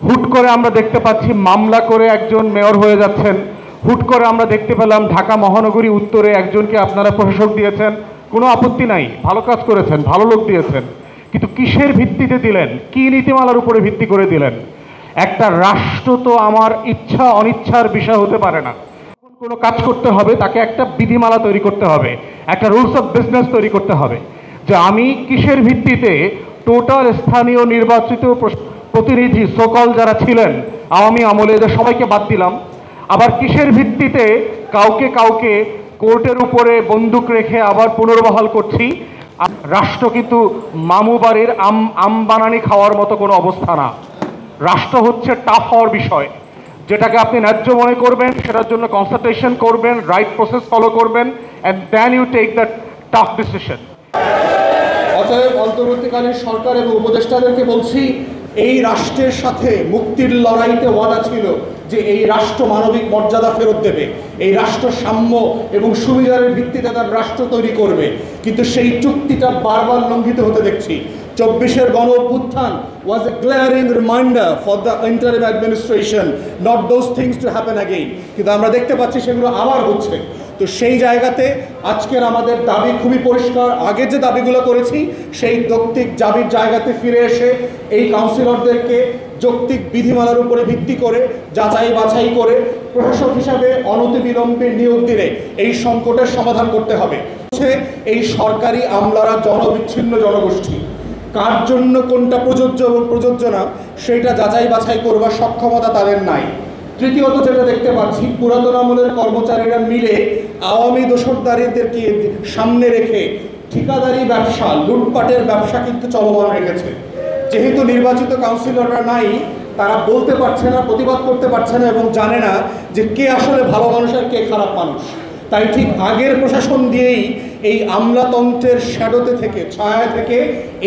হুট করে আমরা দেখতে পাচ্ছি মামলা করে একজন মেয়র হয়ে যাচ্ছেন। হুট করে আমরা দেখতে পেলাম ঢাকা মহানগরী উত্তরে একজনকে আপনারা প্রশাসক দিয়েছেন। কোনো আপত্তি নাই, ভালো কাজ করেছেন, ভালো লোক দিয়েছেন, কিন্তু কিসের ভিত্তিতে দিলেন? কি নীতিমালার উপরে ভিত্তি করে দিলেন? একটা রাষ্ট্র তো আমার ইচ্ছা অনিচ্ছার বিষয় হতে পারে না। কোনো কাজ করতে হবে, তাকে একটা বিধিমালা তৈরি করতে হবে, একটা রুলস অফ বিজনেস তৈরি করতে হবে, যে আমি কিসের ভিত্তিতে টোটাল স্থানীয় নির্বাচিত প্রতিনিধি সকল যারা ছিলেন আওয়ামী আমলে, এদের সবাইকে বাদ দিলাম, আবার কিসের ভিত্তিতে কাউকে কাউকে কোর্টের উপরে বন্দুক রেখে আবার পুনর্বহাল করছি। রাষ্ট্র কিন্তু মামু বাড়ির আম বানানি খাওয়ার মতো কোনো অবস্থা না। রাষ্ট্র হচ্ছে টাফ হওয়ার বিষয়, যেটাকে আপনি ন্যায্য মনে করবেন, সেটার জন্য কনসালটেশন করবেন, রাইট প্রসেস ফলো করবেন, and then you take that tough decision. অতএব অন্তর্বর্তীকালীন সরকার এবং উপদেষ্টাদেরকে বলছি, এই রাষ্ট্রের সাথে মুক্তির লড়াইতে ওয়াদা ছিল যে এই রাষ্ট্র মানবিক মর্যাদা ফেরত দেবে, এই রাষ্ট্র সাম্য এবং সুবিচারের ভিত্তিতে তার রাষ্ট্র তৈরি করবে, কিন্তু সেই চুক্তিটা বারবার লঙ্ঘিত হতে দেখছি। 24-এর গণ অভ্যুত্থান was a glaring reminder for the interim administration not those things to happen again, কিন্তু আমরা দেখতে পাচ্ছি সেগুলো আবার হচ্ছে। তো সেই জায়গাতে আজকের আমাদের দাবি খুবই পরিষ্কার। আগে যে দাবিগুলো করেছি সেই যৌক্তিক দাবির জায়গাতে ফিরে এসে এই কাউন্সিলরদেরকে যৌক্তিক বিধিমালার উপরে ভিত্তি করে যাচাই বাছাই করে প্রশাসক হিসাবে অনতিবিলম্বে নিয়োগ দিলে এই সংকটের সমাধান করতে হবে। এই সরকারি আমলারা জনবিচ্ছিন্ন জনগোষ্ঠী, কার জন্য কোনটা প্রযোজ্য এবং প্রযোজ্য না সেটা যাচাই বাছাই করবার সক্ষমতা তাদের নাই। তৃতীয়ত যেটা দেখতে পাচ্ছি, পুরাতন আমলের কর্মচারীরা মিলে আওয়ামী দোসরদারিদেরকে সামনে রেখে ঠিকাদারি ব্যবসা, লুটপাটের ব্যবসা কিন্তু চলমান রেখেছে। যেহেতু নির্বাচিত কাউন্সিলররা নাই, তারা বলতে পারছে না, প্রতিবাদ করতে পারছে না এবং জানে না যে কে আসলে ভালো মানুষ আর কে খারাপ মানুষ। তাই ঠিক আগের প্রশাসন দিয়েই এই আমলাতন্ত্রের শ্যাডোতে থেকে, ছায়া থেকে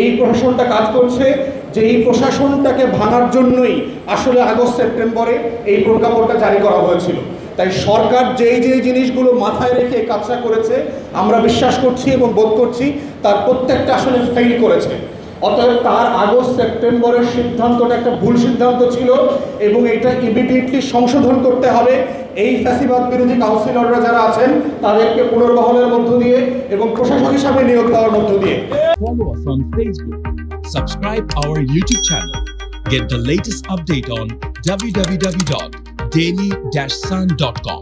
এই প্রশাসনটা কাজ করছে, যে এই প্রশাসনটাকে ভাঙার জন্যই আসলে আগস্ট সেপ্টেম্বরে এই প্রজ্ঞাপনটা জারি করা হয়েছিল। তাই সরকার যেই জিনিসগুলো মাথায় রেখে কাজটা করেছে আমরা বিশ্বাস করছি এবং বোধ করছি তার প্রত্যেকটা আসলে ফেল করেছে। অতএব তার আগস্ট সেপ্টেম্বরের সিদ্ধান্তটা একটা ভুল সিদ্ধান্ত ছিল এবং এটা ইমিডিয়েটলি সংশোধন করতে হবে। এই ফ্যাসিবাদ বিরোধী কাউন্সিলররা যারা আছেন তাদেরকে পুনর্বহালের মধ্য দিয়ে এবং প্রশাসক হিসাবে নিয়োগ দেওয়ার মধ্য দিয়ে। Follow us on Facebook. Subscribe our YouTube channel. Get the latest update on www.daily-sun.com.